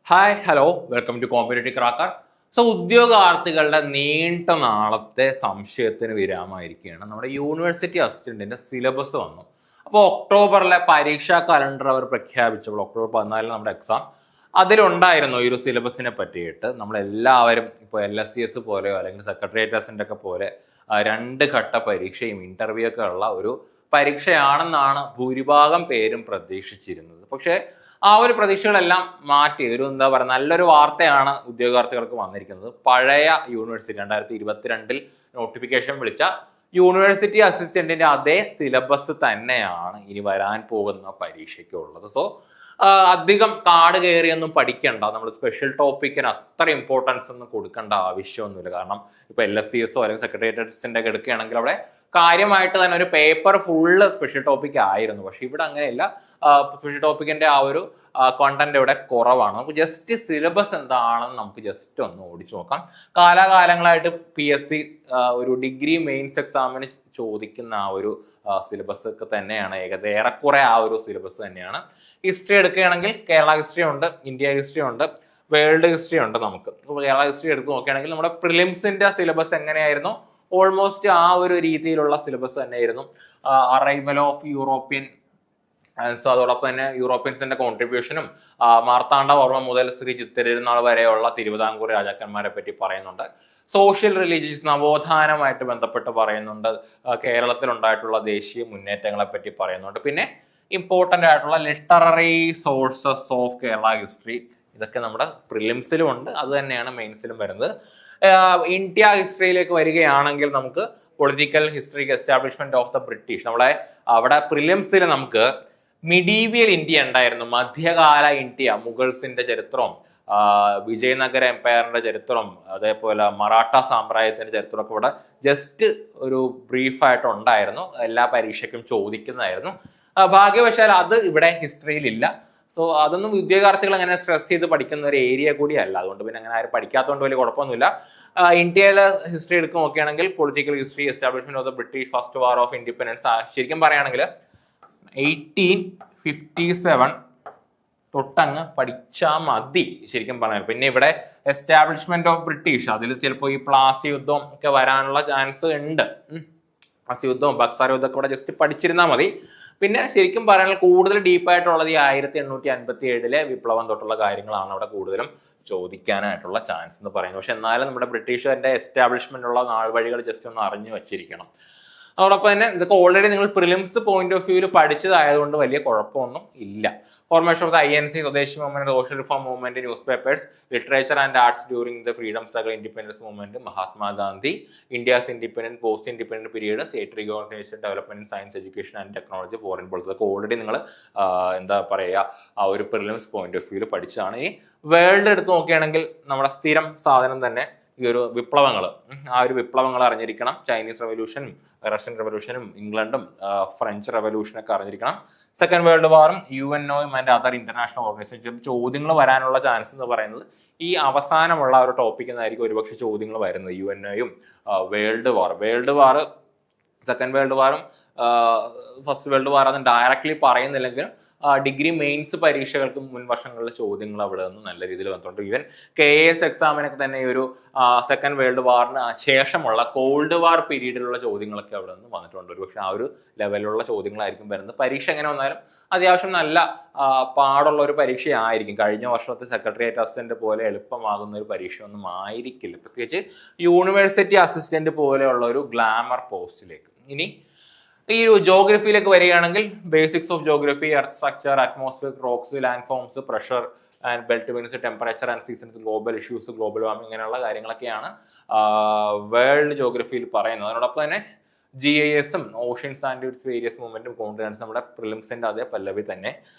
Hi hello welcome to competitive cracker. ഉദ്യോഗാർത്ഥികളുടെ നീണ്ട നാളത്തെ സംശയത്തിന് വിരാമമായിരിക്കുകയാണ്. നമ്മുടെ യൂണിവേഴ്സിറ്റി അസിസ്റ്റന്റിന്റെ സിലബസ് വന്നു. അപ്പോൾ ഒക്ടോബറിലെ പരീക്ഷാ കലണ്ടർ അവർ പ്രഖ്യാപിച്ചപ്പോൾ ഒക്ടോബർ 14 നമ്മുടെ എക്സാം അതിലുണ്ടായിരുന്നു ഈ ഒരു സിലബസിനെ പറ്റിയിട്ട്. നമ്മളെല്ലാവരും ഇപ്പോൾ LSCS പോലെയോ അല്ലെങ്കിൽ സെക്രട്ടേറിയറ്റ് അസിസ്റ്റന്റ് ഒക്കെ പോലെ 2 ഘട്ട പരീക്ഷയും ഇന്റർവ്യൂ ഒക്കെ ഉള്ള ഒരു പരീക്ഷയാണെന്നാണ് ഭൂരിഭാഗം പേരും പ്രതീക്ഷിച്ചിരുന്നത്. പക്ഷേ ആ ഒരു പ്രതീക്ഷകളെല്ലാം മാറ്റി ഒരു എന്താ പറയുക നല്ലൊരു വാർത്തയാണ് ഉദ്യോഗാർത്ഥികൾക്ക് വന്നിരിക്കുന്നത്. പഴയ യൂണിവേഴ്സിറ്റി 2022 നോട്ടിഫിക്കേഷൻ വിളിച്ച യൂണിവേഴ്സിറ്റി അസിസ്റ്റന്റിന്റെ അതേ സിലബസ് തന്നെയാണ് ഇനി വരാൻ പോകുന്ന പരീക്ഷയ്ക്കുള്ളത്. അധികം കാട് കയറിയൊന്നും പഠിക്കണ്ട. നമ്മൾ സ്പെഷ്യൽ ടോപ്പിക്കിന് അത്ര ഇമ്പോർട്ടൻസ് ഒന്നും കൊടുക്കേണ്ട ആവശ്യമൊന്നുമില്ല. കാരണം ഇപ്പൊ LSCS അല്ലെങ്കിൽ സെക്രട്ടേറിയറ്റ് അസിസ്റ്റന്റ് ഒക്കെ എടുക്കുകയാണെങ്കിൽ അവിടെ കാര്യമായിട്ട് തന്നെ ഒരു പേപ്പർ ഫുള്ള് സ്പെഷ്യൽ ടോപ്പിക് ആയിരുന്നു. പക്ഷെ ഇവിടെ അങ്ങനെയല്ല. സ്പെഷ്യൽ ടോപ്പിക്കിന്റെ ആ ഒരു കോണ്ടന്റ് ഇവിടെ കുറവാണ്. നമുക്ക് ജസ്റ്റ് സിലബസ് എന്താണെന്ന് നമുക്ക് ജസ്റ്റ് ഒന്ന് ഓടിച്ചു നോക്കാം. കാലാകാലങ്ങളായിട്ട് PSC ഒരു ഡിഗ്രി മെയിൻസ് എക്സാമിന് ചോദിക്കുന്ന ആ ഒരു സിലബസ് ഒക്കെ തന്നെയാണ്. ഏറെക്കുറെ ആ ഒരു സിലബസ് തന്നെയാണ്. ഹിസ്റ്ററി എടുക്കുകയാണെങ്കിൽ കേരള ഹിസ്റ്ററി ഉണ്ട്, ഇന്ത്യ ഹിസ്റ്ററി ഉണ്ട്, വേൾഡ് ഹിസ്റ്ററി ഉണ്ട്. നമുക്ക് കേരള ഹിസ്റ്ററി എടുത്ത് നോക്കുകയാണെങ്കിൽ നമ്മുടെ പ്രിലിംസിന്റെ സിലബസ് എങ്ങനെയായിരുന്നു, ഓൾമോസ്റ്റ് ആ ഒരു രീതിയിലുള്ള സിലബസ് തന്നെയായിരുന്നു. അറൈവൽ ഓഫ് യൂറോപ്യൻ, അതോടൊപ്പം തന്നെ യൂറോപ്യൻസിന്റെ കോൺട്രിബ്യൂഷനും മാർത്താണ്ഡ ഓർമ്മ മുതൽ ശ്രീ ചിത്തിരുന്നാൾ വരെയുള്ള തിരുവിതാംകൂർ രാജാക്കന്മാരെ പറ്റി പറയുന്നുണ്ട്. സോഷ്യൽ റിലീജിയസ് നവോത്ഥാനമായിട്ട് ബന്ധപ്പെട്ട് പറയുന്നുണ്ട്. കേരളത്തിൽ ഉണ്ടായിട്ടുള്ള ദേശീയ മുന്നേറ്റങ്ങളെ പറ്റി പറയുന്നുണ്ട്. പിന്നെ ഇമ്പോർട്ടൻ്റ് ആയിട്ടുള്ള literary sources of Kerala history, ഇതൊക്കെ നമ്മുടെ പ്രിലിംസിലും ഉണ്ട്. അത് തന്നെയാണ് മെയിൻസിലും വരുന്നത്. ഇന്ത്യ ഹിസ്റ്ററിയിലേക്ക് വരികയാണെങ്കിൽ നമുക്ക് political history establishment of the British, നമ്മളെ അവിടെ പ്രിലിംസിൽ നമുക്ക് മിഡീവിയൽ ഇന്ത്യ ഉണ്ടായിരുന്നു. മധ്യകാല ഇന്ത്യ, മുഗൾസിന്റെ ചരിത്രവും വിജയനഗര എംപയറിന്റെ ചരിത്രം, അതേപോലെ മറാഠ സാമ്രാജ്യത്തിന്റെ ചരിത്രമൊക്കെ ഇവിടെ ജസ്റ്റ് ഒരു ബ്രീഫായിട്ട് ഉണ്ടായിരുന്നു. എല്ലാ പരീക്ഷയ്ക്കും ചോദിക്കുന്നതായിരുന്നു. ഭാഗ്യവശാൽ അത് ഇവിടെ ഹിസ്റ്ററിയിൽ ഇല്ല. അതൊന്നും ഉദ്യോഗാർത്ഥികൾ അങ്ങനെ സ്ട്രെസ് ചെയ്ത് പഠിക്കുന്ന ഒരു ഏരിയ കൂടിയല്ല. അതുകൊണ്ട് പിന്നെ അങ്ങനെ ആരും പഠിക്കാത്തതുകൊണ്ട് വലിയ കുഴപ്പമൊന്നുമില്ല. ഇന്ത്യയിലെ ഹിസ്റ്ററി എടുത്ത് നോക്കുകയാണെങ്കിൽ political history, establishment of the British, first war of independence, ശരിക്കും പറയുകയാണെങ്കിൽ 1857 തൊട്ടങ്ങ് പഠിച്ചാൽ മതി ശരിക്കും പറഞ്ഞാൽ. പിന്നെ ഇവിടെ എസ്റ്റാബ്ലിഷ്മെന്റ് ഓഫ് ബ്രിട്ടീഷ്, അതിൽ ചിലപ്പോൾ ഈ പ്ലാസി യുദ്ധം ഒക്കെ വരാനുള്ള ചാൻസ് ഉണ്ട്. പ്ലാസി യുദ്ധവും ബക്സാർ യുദ്ധമൊക്കെ ഇവിടെ ജസ്റ്റ് പഠിച്ചിരുന്നാൽ മതി. പിന്നെ ശരിക്കും പറയാൻ കൂടുതൽ ഡീപ്പായിട്ടുള്ളത് ഈ 1857 വിപ്ലവം തൊട്ടുള്ള കാര്യങ്ങളാണ് അവിടെ കൂടുതലും ചോദിക്കാനായിട്ടുള്ള ചാൻസ് എന്ന് പറയുന്നത്. പക്ഷെ എന്നാലും നമ്മുടെ ബ്രിട്ടീഷുകാരുടെ എസ്റ്റാബ്ലിഷ്മെന്റ് ഉള്ള നാൾ വഴികൾ ജസ്റ്റ് ഒന്ന് അറിഞ്ഞു വെച്ചിരിക്കണം. അതോടൊപ്പം തന്നെ ഇതൊക്കെ ഓൾറെഡി നിങ്ങൾ പ്രിലിംസ് പോയിന്റ് ഓഫ് വ്യൂവിൽ പഠിച്ചതായതുകൊണ്ട് വലിയ കുഴപ്പമൊന്നും ഇല്ല. ഫോർമേഷൻ ഓഫ് ദ INC, സ്വദേശി movement, social reform movement, news papers, literature and arts during the freedom struggle, independence movement, Mahatma Gandhi, India's independent, post independent period, state reorganisation, development, science, education and technology, foreign policy, ഇതൊക്കെ already നിങ്ങൾ എന്താ പറയുക ആ ഒരു prelims point of വ്യൂവിൽ പഠിച്ചതാണ്. ഈ world എടുത്ത് നോക്കുകയാണെങ്കിൽ നമ്മുടെ സ്ഥിരം സാധനം തന്നെ ഈ ഒരു വിപ്ലവങ്ങൾ, ആ ഒരു വിപ്ലവങ്ങൾ അറിഞ്ഞിരിക്കണം. ചൈനീസ് റെവല്യൂഷനും റഷ്യൻ റെവല്യൂഷനും ഇംഗ്ലണ്ടും ഫ്രഞ്ച് റെവല്യൂഷനൊക്കെ അറിഞ്ഞിരിക്കണം. സെക്കൻഡ് വേൾഡ് വാറും UNOയും ആൻഡ് അതർ ഇന്റർനാഷണൽ ഓർഗനൈസേഷൻ ചോദ്യങ്ങൾ വരാനുള്ള ചാൻസ് എന്ന് പറയുന്നത് ഈ അവസാനമുള്ള ഒരു ടോപ്പിക്കിൽ നിന്നായിരിക്കും ഒരുപക്ഷെ ചോദ്യങ്ങൾ വരുന്നത്. UNOയും വേൾഡ് വാർ, സെക്കൻഡ് വേൾഡ് വാറും ഫസ്റ്റ് വേൾഡ് വാർ അത് ഡയറക്ട്ലി പറയുന്നില്ലെങ്കിലും ഡിഗ്രി മെയിൻസ് പരീക്ഷകൾക്ക് മുൻ വർഷങ്ങളിലെ ചോദ്യങ്ങൾ അവിടെ നിന്ന് നല്ല രീതിയിൽ വന്നിട്ടുണ്ട്. ഈവൻ KAS എക്സാമിനൊക്കെ തന്നെ ഈ ഒരു സെക്കൻഡ് വേൾഡ് വാറിന് ശേഷമുള്ള കോൾഡ് വാർ പീരീഡിലുള്ള ചോദ്യങ്ങളൊക്കെ അവിടെ നിന്ന് വന്നിട്ടുണ്ട്. ഒരുപക്ഷെ ആ ഒരു ലെവലിലുള്ള ചോദ്യങ്ങളായിരിക്കും വരുന്നത്. പരീക്ഷ എങ്ങനെ വന്നാലും അത്യാവശ്യം നല്ല പാടുള്ള ഒരു പരീക്ഷയായിരിക്കും. കഴിഞ്ഞ വർഷത്തെ സെക്രട്ടേറിയറ്റ് അസിസ്റ്റന്റ് പോലെ എളുപ്പമാകുന്ന ഒരു പരീക്ഷയൊന്നും ആയിരിക്കില്ല, പ്രത്യേകിച്ച് യൂണിവേഴ്സിറ്റി അസിസ്റ്റന്റ് പോലെയുള്ള ഒരു ഗ്ലാമർ പോസ്റ്റിലേക്ക്. ഇനി ഈ ഒരു ജോഗ്രഫിയിലേക്ക് വരികയാണെങ്കിൽ basics of geography, earth structure, atmosphere, rocks, landforms, pressure and belt winds, temperature and seasons, global issues, global warming, ഇങ്ങനെയുള്ള കാര്യങ്ങളൊക്കെയാണ് വേൾഡ് ജോഗ്രഫിയിൽ പറയുന്നത്. അതിനോടൊപ്പം തന്നെ GISും ഓഷ്യൻസ് ആൻഡ് ഇറ്റ്സ് വേരിയസ് മൂവ്മെന്റും കോണ്ടിനെന്റ്സ് നമ്മുടെ പ്രിലിംസിന്റെ അതേ പല്ലവി തന്നെ.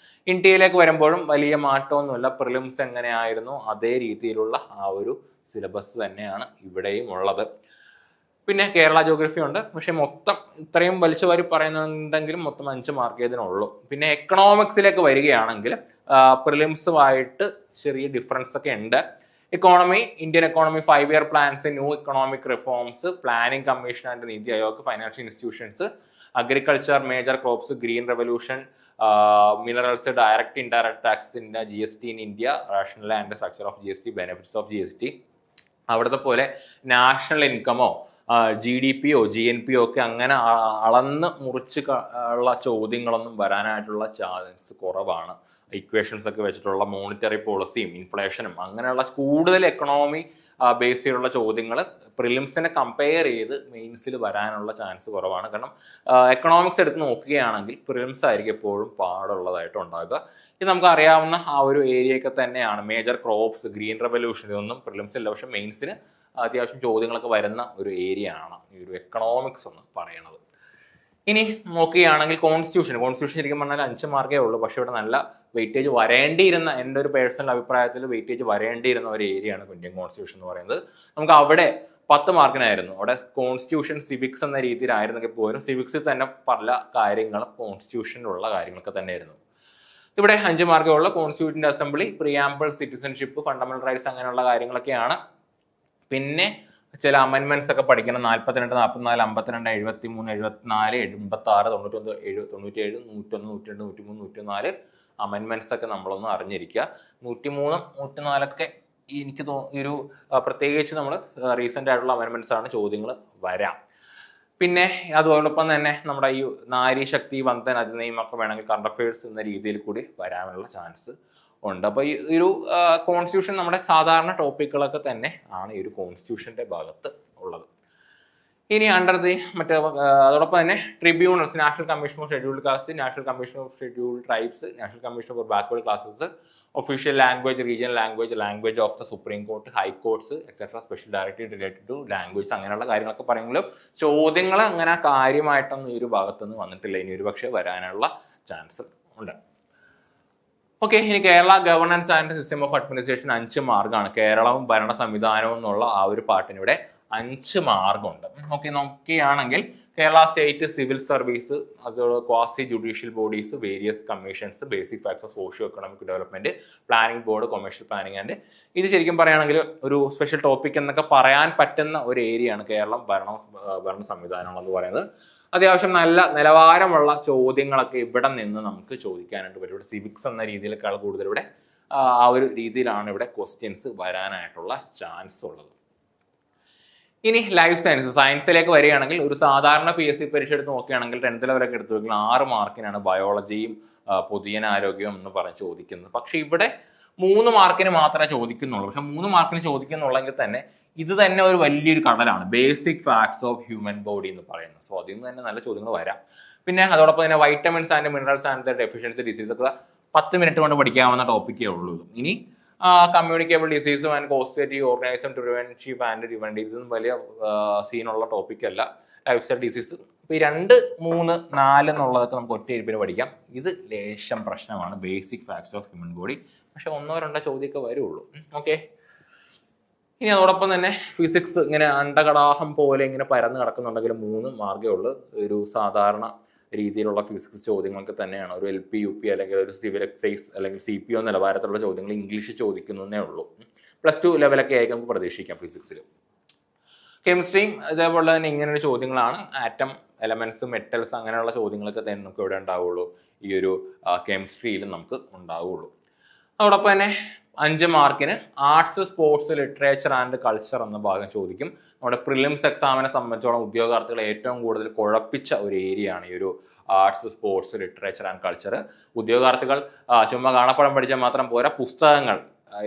ഇന്ത്യയിലേക്ക് വരുമ്പോഴും വലിയ മാറ്റമൊന്നുമില്ല. പ്രിലിംസ് എങ്ങനെയായിരുന്നു അതേ രീതിയിലുള്ള ആ ഒരു സിലബസ് തന്നെയാണ് ഇവിടെയും ഉള്ളത്. പിന്നെ കേരള ജോഗ്രഫി ഉണ്ട്. പക്ഷെ മൊത്തം ഇത്രയും വലിച്ചു വാരി പറയുന്നുണ്ടെങ്കിലും മൊത്തം 5 മാർക്ക് ഇതിനുള്ളൂ. പിന്നെ എക്കണോമിക്സിലേക്ക് വരികയാണെങ്കിൽ പ്രിലിംസുമായിട്ട് ചെറിയ ഡിഫറൻസ് ഒക്കെ ഉണ്ട്. Economy, Indian economy, 5 year plans, new economic reforms, planning commission and NITI Aayog, financial institutions, agriculture, major crops, green revolution, minerals, direct indirect ടാക്സിന്റെ GST in India, rational and structure of GST, benefits of GST. അവിടുത്തെ പോലെ national ഇൻകമോ GDP GNP ഒക്കെ അങ്ങനെ അളന്ന് മുറിച്ച് ഉള്ള ചോദ്യങ്ങളൊന്നും വരാനായിട്ടുള്ള chance കുറവാണ്. Equations ഒക്കെ വെച്ചിട്ടുള്ള മോണിറ്ററി പോളിസിയും ഇൻഫ്ലേഷനും അങ്ങനെയുള്ള കൂടുതൽ എക്കണോമി ബേസ് ചെയ്തുള്ള ചോദ്യങ്ങൾ പ്രിലിംസിനെ കമ്പയർ ചെയ്ത് മെയിൻസിൽ വരാനുള്ള ചാൻസ് കുറവാണ്. കാരണം എക്കണോമിക്സ് എടുത്ത് നോക്കുകയാണെങ്കിൽ പ്രിലിംസ് ആയിരിക്കും എപ്പോഴും പാടുള്ളതായിട്ട് ഉണ്ടാകുക. ഇത് നമുക്ക് അറിയാവുന്ന ആ ഒരു ഏരിയയൊക്കെ തന്നെയാണ്. മേജർ ക്രോപ്സ്, ഗ്രീൻ റെവല്യൂഷൻ, ഇതൊന്നും പ്രിലിംസ് ഇല്ല, പക്ഷെ മെയിൻസിന് അത്യാവശ്യം ചോദ്യങ്ങളൊക്കെ വരുന്ന ഒരു ഏരിയ ആണ് ഈ ഒരു എക്കണോമിക്സ് എന്ന് പറയുന്നത്. ഇനി നോക്കുകയാണെങ്കിൽ കോൺസ്റ്റിറ്റ്യൂഷൻ ശരിക്കും പറഞ്ഞാൽ 5 മാർക്കേ ഉള്ളൂ, പക്ഷെ ഇവിടെ നല്ല വെയിറ്റേജ് വരേണ്ടിയിരുന്ന, എൻ്റെ ഒരു പേഴ്സണൽ അഭിപ്രായത്തിൽ വെയിറ്റേജ് വരേണ്ടിയിരുന്ന ഒരു ഏരിയയാണ് ഇന്ത്യൻ കോൺസ്റ്റിറ്റ്യൂഷൻ എന്ന് പറയുന്നത്. നമുക്ക് അവിടെ 10 മാർക്കിനായിരുന്നു. അവിടെ കോൺസ്റ്റിറ്റ്യൂഷൻ സിവിക്സ് എന്ന രീതിയിലായിരുന്നെങ്കിൽ പോലും സിവിക്സിൽ തന്നെ പല കാര്യങ്ങളും കോൺസ്റ്റിറ്റ്യൂഷനിലുള്ള കാര്യങ്ങളൊക്കെ തന്നെയായിരുന്നു. ഇവിടെ 5 മാർക്കേ ഉള്ള കോൺസ്റ്റിറ്റ്യൂഷൻ്റെ assembly, preamble, citizenship, fundamental rights അങ്ങനെയുള്ള കാര്യങ്ങളൊക്കെയാണ്. പിന്നെ ചില അമെൻമെന്റ്സ് ഒക്കെ പഠിക്കണം. 42, 44, 52, 73, 74, 86, 99, 97, 101, 102, 103, 104 അമെൻമെന്റ്സ് ഒക്കെ നമ്മളൊന്ന് അറിഞ്ഞിരിക്കുക. 103, 104 എനിക്ക് ഒരു പ്രത്യേകിച്ച് നമ്മൾ റീസെന്റ് ആയിട്ടുള്ള അമെൻമെന്റ്സ് ആണ് ചോദ്യങ്ങൾ വരാം. പിന്നെ അതോടൊപ്പം തന്നെ നമ്മുടെ ഈ നാരി ശക്തി വന്ദൻ അതിനെയും വേണമെങ്കിൽ കറണ്ട് അഫയേഴ്സ് എന്ന രീതിയിൽ കൂടി വരാനുള്ള ചാൻസ് ഉണ്ട്. അപ്പോൾ ഈ ഒരു കോൺസ്റ്റിറ്റ്യൂഷൻ നമ്മുടെ സാധാരണ ടോപ്പിക്കുകളൊക്കെ തന്നെ ആണ് ഈ ഒരു കോൺസ്റ്റിറ്റ്യൂഷന്റെ ഭാഗത്ത് ഉള്ളത്. ഇനി അണ്ടർ ദി അതോടൊപ്പം തന്നെ tribunals, national commission for scheduled caste, national commission of scheduled tribes, national commission for backward classes, official language, regional language, language of the supreme court, high courts etcetera, special directorate related to language, അങ്ങനെയുള്ള കാര്യങ്ങളൊക്കെ പറയുമെങ്കിലും ചോദ്യങ്ങൾ അങ്ങനെ കാര്യമായിട്ടൊന്നും ഈ ഒരു ഭാഗത്തുനിന്ന് വന്നിട്ടില്ല. ഇനി ഒരു പക്ഷേ വരാനുള്ള ചാൻസ് ഉണ്ട്. ഓക്കെ, ഇനി Kerala governance and system of administration 5 മാർക്കാണ്. കേരളവും ഭരണ സംവിധാനവും എന്നുള്ള ആ ഒരു പാട്ടിനിവിടെ 5 മാർക്കുണ്ട്. ഓക്കെ, നോക്കുകയാണെങ്കിൽ കേരള സ്റ്റേറ്റ് സിവിൽ സർവീസ്, അതുപോലെ quasi judicial bodies, various commissions, basic facts of socio economic development, planning board, commercial planning and, ഇത് ശരിക്കും പറയുകയാണെങ്കിൽ ഒരു സ്പെഷ്യൽ ടോപ്പിക് എന്നൊക്കെ പറയാൻ പറ്റുന്ന ഒരു ഏരിയയാണ് കേരളം ഭരണ സംവിധാനം എന്ന് പറയുന്നത്. അത്യാവശ്യം നല്ല നിലവാരമുള്ള ചോദ്യങ്ങളൊക്കെ ഇവിടെ നിന്ന് നമുക്ക് ചോദിക്കാനായിട്ട് പറ്റും. ഇവിടെ സിവിക്സ് എന്ന രീതിയിലേക്കാൾ കൂടുതൽ ഇവിടെ ആ ഒരു രീതിയിലാണ് ഇവിടെ ക്വസ്റ്റ്യൻസ് വരാനായിട്ടുള്ള ചാൻസ് ഉള്ളത്. ഇനി ലൈഫ് സയൻസിലേക്ക് വരികയാണെങ്കിൽ ഒരു സാധാരണ PSC പരീക്ഷ എടുത്ത് നോക്കുകയാണെങ്കിൽ 10th ലെവലൊക്കെ എടുത്ത് നോക്കിയാൽ 6 മാർക്കിനാണ് ബയോളജിയും പൊതുജനാരോഗ്യവും എന്ന് പറഞ്ഞ് ചോദിക്കുന്നത്. പക്ഷെ ഇവിടെ 3 മാർക്കിന് മാത്രമേ ചോദിക്കുന്നുള്ളൂ. പക്ഷെ 3 മാർക്കിന് ചോദിക്കുന്നുള്ളെങ്കിൽ തന്നെ ഇത് തന്നെ ഒരു വലിയൊരു കടലാണ്, basic facts of human body എന്ന് പറയുന്നത്. സോ അതിൽ നിന്ന് തന്നെ നല്ല ചോദ്യങ്ങൾ വരാം. പിന്നെ അതോടൊപ്പം തന്നെ vitamins and minerals and deficiency disease ഒക്കെ 10 മിനിറ്റ് കൊണ്ട് പഠിക്കാവുന്ന ടോപ്പിക്കേ ഉള്ളൂ. ഇനി കമ്മ്യൂണിക്കേബിൾ ഡിസീസും ആൻഡ് കോസ്റ്റേറ്റീവ് ഓർഗനൈസം പ്രിവെൻഷീവ് ആൻഡ് റിവൻഡ്, ഇതൊന്നും വലിയ സീനുള്ള ടോപ്പിക് അല്ല. ലൈഫ് സ്റ്റൈൽ ഡിസീസ് ഇപ്പൊ ഈ 2, 3, 4 എന്നുള്ളതൊക്കെ നമുക്ക് ഒറ്റ ഇരിപ്പിന് പഠിക്കാം. ഇത് ലേശം പ്രശ്നമാണ്, basic facts of human body. പക്ഷെ 1 2 ചോദ്യമൊക്കെ വരുള്ളൂ. ഓക്കെ, ഇനി അതോടൊപ്പം തന്നെ ഫിസിക്സ് ഇങ്ങനെ അണ്ടകടാഹം പോലെ ഇങ്ങനെ പരന്ന് കിടക്കുന്നുണ്ടെങ്കിൽ 3 മാർക്കേ ഉള്ളൂ. ഒരു സാധാരണ രീതിയിലുള്ള ഫിസിക്സ് ചോദ്യങ്ങൾക്ക് തന്നെയാണ്. ഒരു LP UP അല്ലെങ്കിൽ ഒരു സിവിൽ എക്സൈസ് അല്ലെങ്കിൽ CPO നിലവാരത്തിലുള്ള ചോദ്യങ്ങൾ ഇംഗ്ലീഷ് ചോദിക്കുന്നതേ ഉള്ളൂ. +2 ലെവലൊക്കെ ആയിരിക്കും നമുക്ക് പ്രതീക്ഷിക്കാം ഫിസിക്സിൽ. കെമിസ്ട്രിയും ഇതേപോലെ തന്നെ ഇങ്ങനെയുള്ള ചോദ്യങ്ങളാണ്. ആറ്റം, എലമെന്റ്സ്, മെറ്റൽസ് അങ്ങനെയുള്ള ചോദ്യങ്ങളൊക്കെ തന്നെ നമുക്ക് ഇവിടെ ഉണ്ടാവുള്ളൂ. ഈ ഒരു കെമിസ്ട്രിയിൽ നമുക്ക് ഉണ്ടാവുള്ളൂ. അതോടൊപ്പം തന്നെ 5 മാർക്കിന് arts, sports, literature and culture എന്ന ഭാഗം ചോദിക്കും. നമ്മുടെ പ്രിലിംസ് എക്സാമിനെ സംബന്ധിച്ചോളം ഉദ്യോഗാർത്ഥികളെ ഏറ്റവും കൂടുതൽ കുഴപ്പിച്ച ഒരു ഏരിയ ആണ് ഈ ഒരു arts, sports, literature and culture. ഉദ്യോഗാർത്ഥികൾ ചുമ്മാ കാണപ്പടം പഠിച്ചാൽ മാത്രം പോരാ, പുസ്തകങ്ങൾ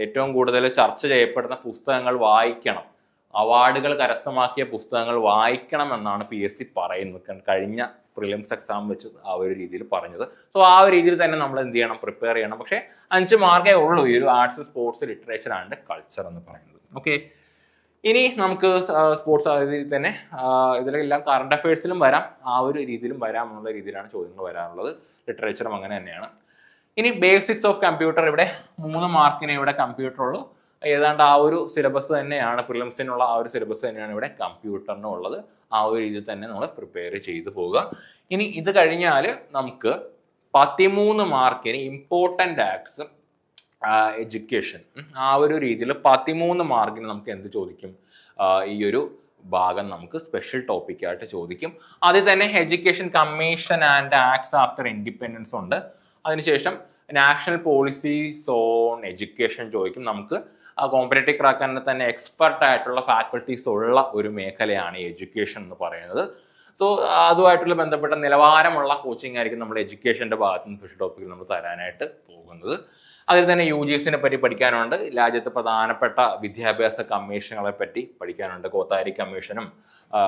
ഏറ്റവും കൂടുതൽ ചർച്ച ചെയ്യപ്പെടുന്ന പുസ്തകങ്ങൾ വായിക്കണം, അവാർഡുകൾ കരസ്ഥമാക്കിയ പുസ്തകങ്ങൾ വായിക്കണം എന്നാണ് PSC പറയുന്നത്. കഴിഞ്ഞ പ്രിലിംസ് എക്സാം വെച്ച് ആ ഒരു രീതിയിൽ പറഞ്ഞത്. സോ ആ ഒരു രീതിയിൽ തന്നെ നമ്മൾ എന്ത് ചെയ്യണം, പ്രിപ്പയർ ചെയ്യണം. പക്ഷേ 5 മാർക്കേ ഉള്ളൂ ഈ ഒരു arts, sports, literature and culture എന്ന് പറയുന്നത്. ഓക്കെ, ഇനി നമുക്ക് സ്പോർട്സ് രീതിയിൽ തന്നെ ഇതിലെല്ലാം കറണ്ട് അഫയേഴ്സിലും വരാം, ആ ഒരു രീതിയിലും വരാം എന്നുള്ള രീതിയിലാണ് ചോദ്യങ്ങൾ വരാറുള്ളത്. ലിറ്ററേച്ചറും അങ്ങനെ തന്നെയാണ്. ഇനി ബേസിക്സ് ഓഫ് കമ്പ്യൂട്ടർ, ഇവിടെ 3 മാർക്കിന് ഇവിടെ കമ്പ്യൂട്ടർ ഉള്ളൂ. ഏതാണ്ട് ആ ഒരു സിലബസ് തന്നെയാണ്, പ്രിലിംസിനുള്ള ആ ഒരു സിലബസ് തന്നെയാണ് ഇവിടെ കമ്പ്യൂട്ടറിനും ഉള്ളത്. ആ ഒരു രീതിയിൽ തന്നെ നമ്മൾ പ്രിപ്പയർ ചെയ്തു പോവുക. ഇനി ഇത് കഴിഞ്ഞാൽ നമുക്ക് 13 മാർക്കിന് ഇമ്പോർട്ടൻ്റ് ആക്ട്സ്, എഡ്യൂക്കേഷൻ, ആ ഒരു രീതിയിൽ 13 മാർക്കിന് നമുക്ക് എന്ത് ചോദിക്കും, ഈ ഒരു ഭാഗം നമുക്ക് സ്പെഷ്യൽ ടോപ്പിക്കായിട്ട് ചോദിക്കും. അതിൽ തന്നെ education commission and acts after independence ഉണ്ട്. അതിനുശേഷം നാഷണൽ പോളിസീസ് ഓൺ എഡ്യൂക്കേഷൻ ചോദിക്കും. നമുക്ക് കോമ്പറ്റേറ്റീവ് ക്രാക്കറിന് തന്നെ എക്സ്പെർട്ട് ആയിട്ടുള്ള ഫാക്കൽറ്റീസ് ഉള്ള ഒരു മേഖലയാണ് എഡ്യൂക്കേഷൻ എന്ന് പറയുന്നത്. സോ അതുമായിട്ടുള്ള ബന്ധപ്പെട്ട നിലവാരമുള്ള കോച്ചിങ് ആയിരിക്കും നമ്മൾ എഡ്യൂക്കേഷൻ്റെ ഭാഗത്ത് നിന്ന് സ്പെഷ്യൽ ടോപ്പിക്കിൽ നമ്മൾ തരാനായിട്ട് പോകുന്നത്. അതിൽ തന്നെ UGCനെ പറ്റി പഠിക്കാനുണ്ട്, രാജ്യത്തെ പ്രധാനപ്പെട്ട വിദ്യാഭ്യാസ കമ്മീഷനുകളെ പറ്റി പഠിക്കാനുണ്ട്. കോത്താരി കമ്മീഷനും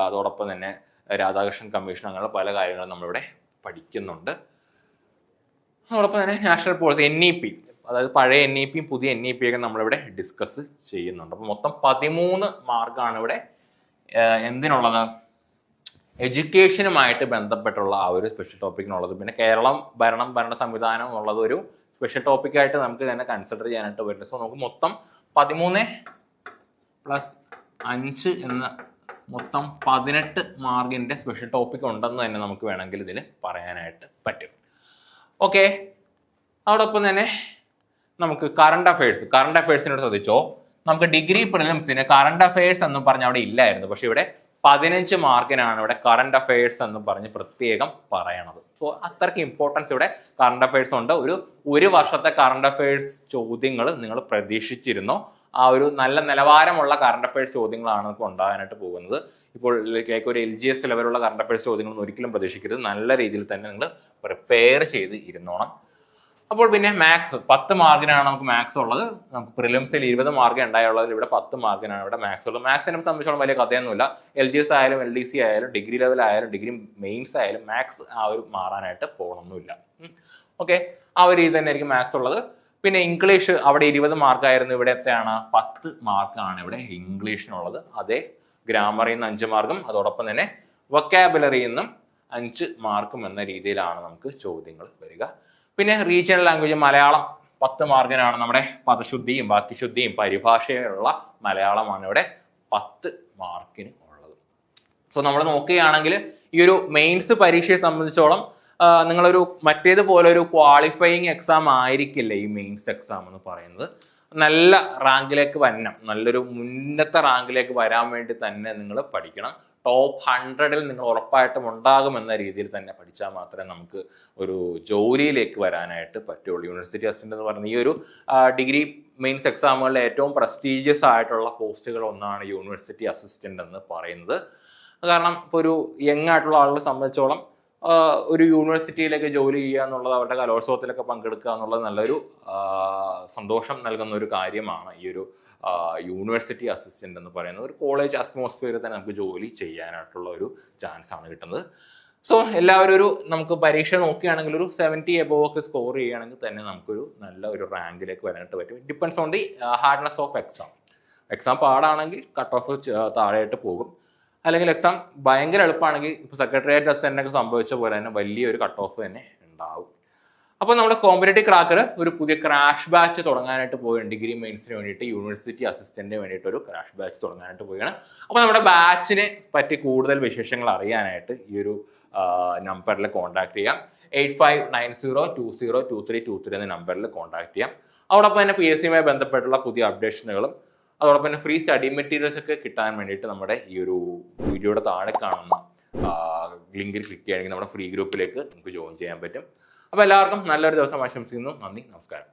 അതോടൊപ്പം തന്നെ രാധാകൃഷ്ണൻ കമ്മീഷൻ, അങ്ങനെയുള്ള പല കാര്യങ്ങളും നമ്മളിവിടെ പഠിക്കുന്നുണ്ട്. അതോടൊപ്പം തന്നെ നാഷണൽ പോളിസി NEP, അതായത് പഴയ NEPയും പുതിയ NEPയൊക്കെ നമ്മളിവിടെ ഡിസ്കസ് ചെയ്യുന്നുണ്ട്. അപ്പോൾ മൊത്തം 13 മാർക്കാണ് ഇവിടെ എന്തിനുള്ളത്, എഡ്യൂക്കേഷനുമായിട്ട് ബന്ധപ്പെട്ടുള്ള ആ ഒരു സ്പെഷ്യൽ ടോപ്പിക്കിനുള്ളത്. പിന്നെ കേരളം ഭരണ സംവിധാനം ഉള്ളത് ഒരു സ്പെഷ്യൽ ടോപ്പിക്കായിട്ട് നമുക്ക് തന്നെ കൺസിഡർ ചെയ്യാനായിട്ട് വരുന്നത്. സോ നമുക്ക് മൊത്തം 13+5 എന്ന മൊത്തം 18 മാർക്കിൻ്റെ സ്പെഷ്യൽ ടോപ്പിക് ഉണ്ടെന്ന് തന്നെ നമുക്ക് വേണമെങ്കിൽ ഇതിൽ പറയാനായിട്ട് പറ്റും. ഓക്കെ, അതോടൊപ്പം തന്നെ നമുക്ക് കറണ്ട് അഫയേഴ്സിനോട് ശ്രദ്ധിച്ചോ. നമുക്ക് ഡിഗ്രി പ്രിലിംസിന് കറണ്ട് അഫയേഴ്സ് എന്ന് പറഞ്ഞ് അവിടെ ഇല്ലായിരുന്നു, പക്ഷെ ഇവിടെ 15 മാർക്കിനാണ് ഇവിടെ കറണ്ട് അഫയേഴ്സ് എന്ന് പറഞ്ഞ് പ്രത്യേകം പറയണത്. സോ അത്രയ്ക്ക് ഇമ്പോർട്ടൻസ് ഇവിടെ കറണ്ട് അഫയേഴ്സ് ഉണ്ട്. ഒരു വർഷത്തെ കറണ്ട് അഫയേഴ്സ് ചോദ്യങ്ങൾ നിങ്ങൾ പ്രതീക്ഷിച്ചിരുന്നോ? ആ ഒരു നല്ല നിലവാരമുള്ള കറണ്ട് അഫയേഴ്സ് ചോദ്യങ്ങളാണ് നമുക്ക് ഉണ്ടാകാനായിട്ട് പോകുന്നത്. ഇപ്പോൾ ഒരു LGS ലെവലുള്ള കറണ്ട് അഫയേഴ്സ് ചോദ്യങ്ങളൊന്നും ഒരിക്കലും പ്രതീക്ഷിക്കരുത്. നല്ല രീതിയിൽ തന്നെ നിങ്ങൾ പ്രിപ്പയർ ചെയ്ത് ഇരുന്നോണം. അപ്പോൾ പിന്നെ മാത്സ് 10 മാർക്കിനാണ് നമുക്ക് മാത്സ് ഉള്ളത്. നമുക്ക് പ്രിലിംസിൽ 20 മാർക്ക് ഉണ്ടായുള്ളതിൽ ഇവിടെ 10 മാർക്കിനാണ് ഇവിടെ മാത്സ് ഉള്ളത്. മാത്സിനെ സംബന്ധിച്ചോളം വലിയ കഥയൊന്നുമില്ല. LGS ആയാലും LDC ആയാലും ഡിഗ്രി ലെവൽ ആയാലും ഡിഗ്രി മെയിൻസ് ആയാലും മാത്സ് ആ ഒരു മാറാനായിട്ട് പോകണമെന്നില്ല. ഓക്കെ, ആ ഒരു രീതി തന്നെ ആയിരിക്കും മാത്സ് ഉള്ളത്. പിന്നെ ഇംഗ്ലീഷ് അവിടെ 20 മാർക്കായിരുന്നു, ഇവിടെ എത്രയാണ് 10 മാർക്കാണ് ഇവിടെ ഇംഗ്ലീഷിനുള്ളത്. അതേ ഗ്രാമറിൽ നിന്ന് 5 മാർക്കും അതോടൊപ്പം തന്നെ വൊക്കാബുലറിയിൽ നിന്നും 5 മാർക്കും എന്ന രീതിയിലാണ് നമുക്ക് ചോദ്യങ്ങൾ വരിക. പിന്നെ റീജിയണൽ ലാംഗ്വേജ് മലയാളം 10 മാർക്കിനാണ്. നമ്മുടെ പദശുദ്ധിയും വാക്യശുദ്ധിയും പരിഭാഷയുള്ള മലയാളമാണ് ഇവിടെ 10 മാർക്കിന് ഉള്ളത്. സോ നമ്മൾ നോക്കുകയാണെങ്കിൽ ഈ ഒരു മെയിൻസ് പരീക്ഷയെ സംബന്ധിച്ചോളം നിങ്ങളൊരു മറ്റേതുപോലെ ഒരു ക്വാളിഫയിങ് എക്സാം ആയിരിക്കില്ല ഈ മെയിൻസ് എക്സാം എന്ന് പറയുന്നത്. നല്ല റാങ്കിലേക്ക് വരണം, നല്ലൊരു മുന്നത്തെ റാങ്കിലേക്ക് വരാൻ വേണ്ടി തന്നെ നിങ്ങൾ പഠിക്കണം. ടോപ്പ് 100ൽ നിങ്ങൾ ഉറപ്പായിട്ടും ഉണ്ടാകുമെന്ന രീതിയിൽ തന്നെ പഠിച്ചാൽ മാത്രമേ നമുക്ക് ഒരു ജോലിയിലേക്ക് വരാനായിട്ട് പറ്റുള്ളൂ. യൂണിവേഴ്സിറ്റി അസിസ്റ്റന്റ് എന്ന് പറയുന്ന ഈ ഒരു ഡിഗ്രി മെയിൻസ് എക്സാമുകളിലെ ഏറ്റവും പ്രസ്റ്റീജിയസ് ആയിട്ടുള്ള പോസ്റ്റുകൾ ഒന്നാണ് യൂണിവേഴ്സിറ്റി അസിസ്റ്റന്റ് എന്ന് പറയുന്നത്. കാരണം ഇപ്പോൾ ഒരു യങ് ആയിട്ടുള്ള ആളുകളെ സംബന്ധിച്ചോളം ഒരു യൂണിവേഴ്സിറ്റിയിലേക്ക് ജോലി ചെയ്യുക എന്നുള്ളത്, അവരുടെ കലോത്സവത്തിലൊക്കെ പങ്കെടുക്കുക എന്നുള്ളത് നല്ലൊരു സന്തോഷം നൽകുന്ന ഒരു കാര്യമാണ്. ഈ ഒരു യൂണിവേഴ്സിറ്റി അസിസ്റ്റന്റ് എന്ന് പറയുന്നത് ഒരു കോളേജ് അറ്റ്മോസ്ഫിയറിൽ തന്നെ നമുക്ക് ജോലി ചെയ്യാനായിട്ടുള്ള ഒരു ചാൻസ് ആണ് കിട്ടുന്നത്. സോ എല്ലാവരും നമുക്ക് പരീക്ഷ നോക്കുകയാണെങ്കിൽ ഒരു 70 എബോവ് ഒക്കെ സ്കോർ ചെയ്യുകയാണെങ്കിൽ തന്നെ നമുക്കൊരു നല്ല ഒരു റാങ്കിലേക്ക് വരാനായിട്ട് പറ്റും. It depends on the hardness of exam പാടാണെങ്കിൽ കട്ട് ഓഫ് താഴെയായിട്ട് പോകും. അല്ലെങ്കിൽ എക്സാം ഭയങ്കര എളുപ്പമാണെങ്കിൽ ഇപ്പോൾ സെക്രട്ടേറിയറ്റ് അസിസ്റ്റന്റിനൊക്കെ സംഭവിച്ച പോലെ തന്നെ വലിയൊരു കട്ട് ഓഫ് തന്നെ ഉണ്ടാവും. അപ്പോൾ നമ്മുടെ കോമ്പറ്റേറ്റീവ് ക്രാക്കർ ഒരു പുതിയ ക്രാഷ് ബാച്ച് തുടങ്ങാനായിട്ട് പോവുകയാണ്. ഡിഗ്രി മെയിൻസിന് വേണ്ടിയിട്ട് യൂണിവേഴ്സിറ്റി അസിസ്റ്റന്റിന് വേണ്ടിയിട്ട് ഒരു ക്രാഷ് ബാച്ച് തുടങ്ങാനായിട്ട് പോവുകയാണ്. അപ്പോൾ നമ്മുടെ ബാച്ചിനെ പറ്റി കൂടുതൽ വിശേഷങ്ങൾ അറിയാനായിട്ട് ഈ ഒരു നമ്പറിൽ കോൺടാക്ട് ചെയ്യാം. 8590202323 എന്ന നമ്പറിൽ കോൺടാക്ട് ചെയ്യാം. അതോടൊപ്പം തന്നെ PSCയുമായി ബന്ധപ്പെട്ടുള്ള പുതിയ അപ്ഡേഷനുകളും അതോടൊപ്പം തന്നെ ഫ്രീ സ്റ്റഡി മെറ്റീരിയൽസ് ഒക്കെ കിട്ടാൻ വേണ്ടിയിട്ട് നമ്മുടെ ഈ ഒരു വീഡിയോയുടെ താഴെ കാണുന്ന ലിങ്കിൽ ക്ലിക്ക് ചെയ്യുകയാണെങ്കിൽ നമ്മുടെ ഫ്രീ ഗ്രൂപ്പിലേക്ക് നമുക്ക് ജോയിൻ ചെയ്യാൻ പറ്റും. അപ്പോൾ എല്ലാവർക്കും നല്ലൊരു ദിവസം ആശംസിക്കുന്നു. നന്ദി, നമസ്കാരം.